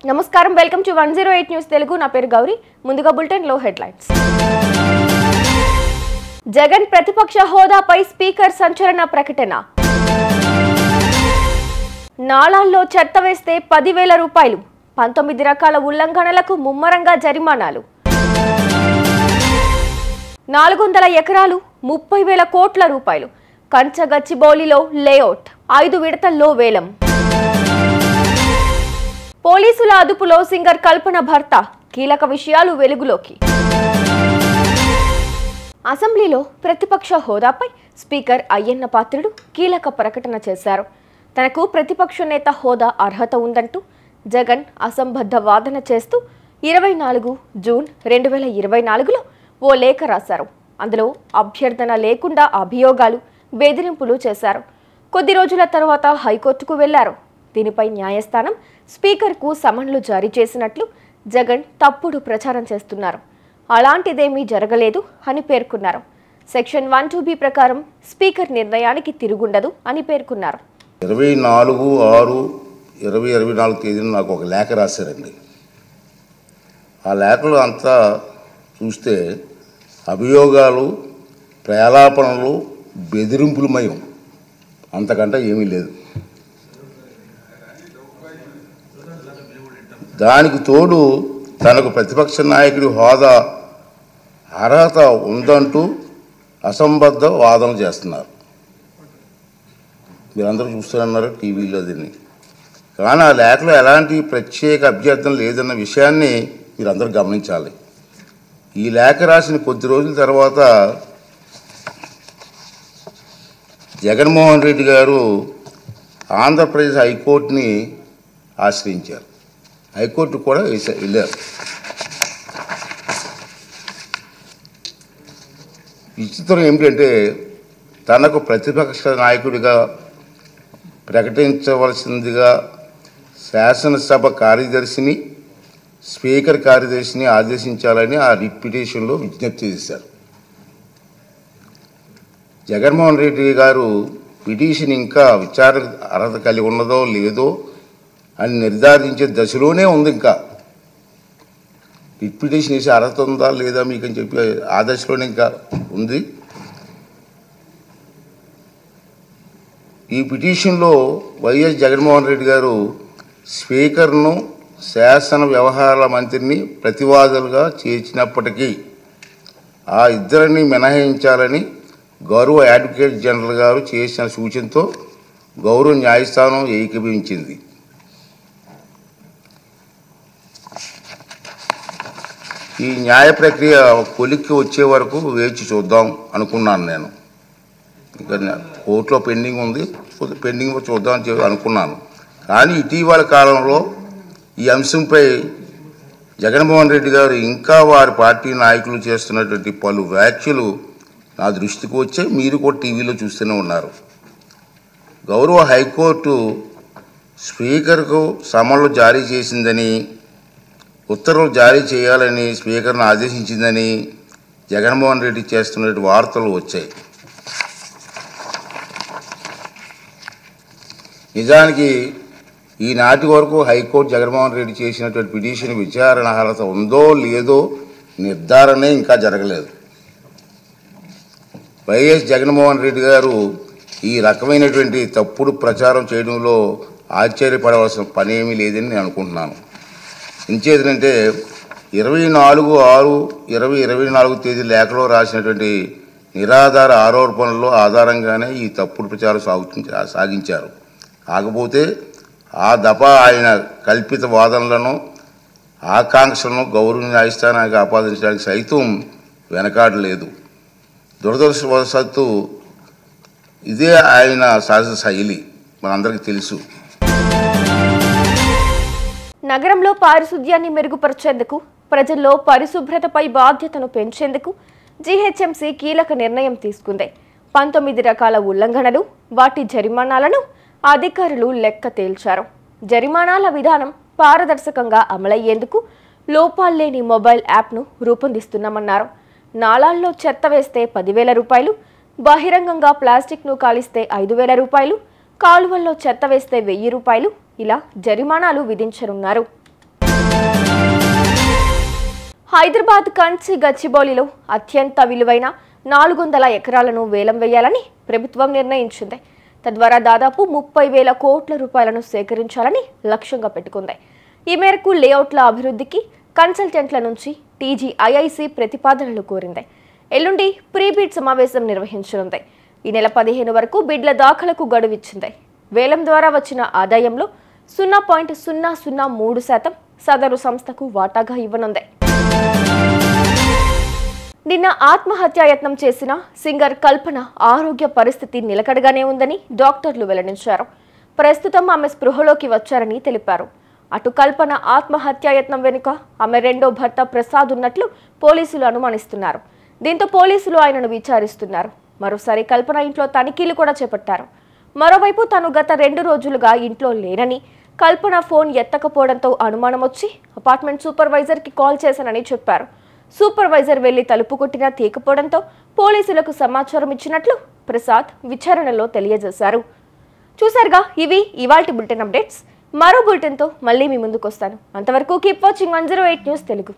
నమస్కారం welcome to 108 news Telugu నా పేరు గౌరీ ముందుగా బులెటిన్ లో హెడ్లైన్స్ జగన్ ప్రతిపక్ష హోదాపై స్పీకర్ సంచలన ప్రకటన నాళాల్లో చెత్త వేస్తే 10,000 రూపాయలు 19 రకాల ఉల్లంఘనలకు ముమ్మరంగా జరిమానాలు 400 ఎకరాలు 30,000 కోట్ల రూపాయలు కంచగచ్చిబౌలిలో లేఅవుట్ 5 విడతల్లో వేలం పోలీసుల అదుపులో సింగర్ కల్పన భర్త కీలక విషయాలు వెలుగులోకి అసెంబ్లీలో ప్రతిపక్ష హోదాపై స్పీకర్ అయ్యన్న పాత్రుడు కీలక ప్రకటన చేశారు. తనకు ప్రతిపక్ష నేత హోదా అర్హత ఉందంటూ జగన్ అసంబద్ధ వాదన చేస్తూ 24 జూన్ 2024లో ఓ లేఖ రాశారు. అందులో అభ్యర్థన లేకుండా అభియోగాలు బెదిరింపులు చేశారు. కొద్ది రోజుల తర్వాత హైకోర్టుకు వెళ్లారు. దీనిపై న్యాయస్థానం స్పీకర్కు సమన్లు జారీ చేసినట్లు జగన్ తప్పుడు ప్రచారం చేస్తున్నారు. అలాంటిదేమీ జరగలేదు అని పేర్కొన్నారు. సెక్షన్ 1(2)B ప్రకారం స్పీకర్ నిర్ణయానికి తిరుగుండదు అని పేర్కొన్నారు. 24/6/2024 తేదీన నాకు ఒక లేఖ రాశారండి. ఆ లేఖలో అంతా చూస్తే అభియోగాలు, ప్రలాపనలు, బెదిరింపులమయం, అంతకంటే ఏమీ లేదు. దానికి తోడు తనకు ప్రతిపక్ష నాయకుడి హోదా అర్హత ఉందంటూ అసంబద్ధ వాదన చేస్తున్నారు. మీరందరూ చూస్తున్నారు టీవీలో దీన్ని. కానీ ఆ లేఖలో ఎలాంటి ప్రత్యేక అభ్యర్థన లేదన్న విషయాన్ని మీరందరూ గమనించాలి. ఈ లేఖ రాసిన కొద్ది రోజుల తర్వాత జగన్మోహన్ రెడ్డి గారు ఆంధ్రప్రదేశ్ హైకోర్టుని ఆశ్రయించారు. హైకోర్టు కూడా వెళ్ళారు. విచిత్రం ఏమిటంటే తనకు ప్రతిపక్ష నాయకుడిగా ప్రకటించవలసిందిగా శాసనసభ కార్యదర్శిని, స్పీకర్ కార్యదర్శిని ఆదేశించాలని ఆ రిట్ పిటిషన్లో విజ్ఞప్తి చేశారు. జగన్మోహన్ రెడ్డి గారు పిటిషన్ ఇంకా విచారణ అర్హత కలిగి ఉన్నదో లేదో అని నిర్ధారించే దశలోనే ఉంది. ఇంకా రిట్ పిటిషన్ వేసే అర్హత ఉందా లేదా మీకు అని చెప్పి ఆ దశలోనే ఇంకా ఉంది. ఈ పిటిషన్లో వైఎస్ జగన్మోహన్ రెడ్డి గారు స్పీకర్ను, శాసన వ్యవహారాల మంత్రిని ప్రతివాదులుగా చేర్చినప్పటికీ ఆ ఇద్దరిని మినహాయించాలని గౌరవ అడ్వకేట్ జనరల్ గారు చేసిన సూచనతో గౌరవ న్యాయస్థానం ఏకీభవించింది. ఈ న్యాయ ప్రక్రియ కొలిక్కి వచ్చే వరకు వేచి చూద్దాం అనుకున్నాను. నేను ఇంకా కోర్టులో పెండింగ్ ఉంది, పెండింగ్ చూద్దాం అని అనుకున్నాను. కానీ ఇటీవల కాలంలో ఈ అంశంపై జగన్మోహన్ రెడ్డి గారు ఇంకా వారి పార్టీ నాయకులు చేస్తున్నటువంటి పలు వ్యాఖ్యలు నా దృష్టికి వచ్చే మీరు కూడా టీవీలో చూస్తూనే ఉన్నారు. గౌరవ హైకోర్టు స్పీకర్కు సమన్లు జారీ చేసిందని, ఉత్తర్వులు జారీ చేయాలని స్పీకర్ను ఆదేశించిందని జగన్మోహన్ రెడ్డి చేస్తున్న వార్తలు వచ్చాయి. నిజానికి ఈనాటి వరకు హైకోర్టు జగన్మోహన్ రెడ్డి చేసినటువంటి పిటిషన్ విచారణ అర్హత ఉందో లేదో నిర్ధారణే ఇంకా జరగలేదు. వైఎస్ జగన్మోహన్ రెడ్డి గారు ఈ రకమైనటువంటి తప్పుడు ప్రచారం చేయడంలో ఆశ్చర్యపడవలసిన పనేమీ లేదని నేను అనుకుంటున్నాను. ఇంచేదంటే 24/6/2024 తేదీ లేఖలో రాసినటువంటి నిరాధార ఆరోపణల ఆధారంగానే ఈ తప్పుడు ప్రచారం సాగించారు. కాకపోతే ఆ దఫా ఆయన కల్పిత వాదనలను, ఆకాంక్షలను గౌరవ న్యాయస్థానానికి ఆపాదించడానికి సైతం వెనకాడలేదు. దురదృష్టవశాత్తు ఇదే ఆయన సహజ శైలి, మనందరికీ తెలుసు. నగరంలో పారిశుధ్యాన్ని మెరుగుపరిచేందుకు, ప్రజల్లో పరిశుభ్రతపై బాధ్యతను పెంచేందుకు జీహెచ్ఎంసీ కీలక నిర్ణయం తీసుకుంది. 19 రకాల ఉల్లంఘనలు, వాటి జరిమానాలను అధికారులు లెక్క తేల్చారు. జరిమానాల విధానం పారదర్శకంగా అమలయ్యేందుకు లోపాల్లేని మొబైల్ యాప్ను రూపొందిస్తున్నామన్నారు. నాళాల్లో చెత్త వేస్తే 10,000 రూపాయలు, బహిరంగంగా ప్లాస్టిక్ను కాలిస్తే 5,000 రూపాయలు, కాలువల్లో చెత్త వేస్తే 1,000 రూపాయలు ఇలా జరిమానాలు విధించనున్నారు. హైదరాబాద్ కంచి గచ్చిబౌలిలో అత్యంత విలువైన 400 ఎకరాలను వేలం వేయాలని ప్రభుత్వం నిర్ణయించింది. తద్వారా దాదాపు 30,000 కోట్ల రూపాయలను సేకరించాలని లక్ష్యంగా పెట్టుకుంది. ఈ మేరకు లేఅవుట్ల అభివృద్ధికి కన్సల్టెంట్ల నుంచి TGIIC ప్రతిపాదనలు కోరింది. ఎల్లుండి ప్రీ బిడ్ సమావేశం నిర్వహించనుంది. ఈ నెల 15 వరకు బిడ్ల దాఖలకు గడువిచ్చింది. వేలం ద్వారా వచ్చిన ఆదాయంలో 0.003% సదరు సంస్థకు వాటాగా ఇవ్వనుంది. నిన్న ఆత్మహత్యాయత్నం చేసిన సింగర్ కల్పన ఆరోగ్య పరిస్థితి నిలకడగానే ఉందని డాక్టర్లు వెల్లడించారు. ప్రస్తుతం ఆమె స్పృహలోకి వచ్చారని తెలిపారు. అటు కల్పన ఆత్మహత్యాయత్నం వెనుక ఆమె రెండో భర్త ప్రసాద్ ఉన్నట్లు పోలీసులు అనుమానిస్తున్నారు. దీంతో పోలీసులు ఆయనను విచారిస్తున్నారు. మరోసారి కల్పన ఇంట్లో తనిఖీలు కూడా చేపట్టారు. మరోవైపు తాను గత 2 రోజులుగా ఇంట్లో లేనని, కల్పన ఫోన్ ఎత్తకపోవడంతో అనుమానం వచ్చి అపార్ట్మెంట్ సూపర్వైజర్కి కాల్ చేశానని చెప్పారు. సూపర్వైజర్ వెళ్లి తలుపు కొట్టినా తీయకపోవడంతో పోలీసులకు సమాచారం ఇచ్చినట్లు ప్రసాద్ విచారణలో తెలియజేశారు. చూసారుగా, ఇవి ఇవాల్టి బులెటిన్ అప్డేట్స్. మరో బులెటిన్తో మళ్ళీ మీ ముందుకు వస్తాను. అంతవరకు కీప్ వాచింగ్ 108 న్యూస్ తెలుగు.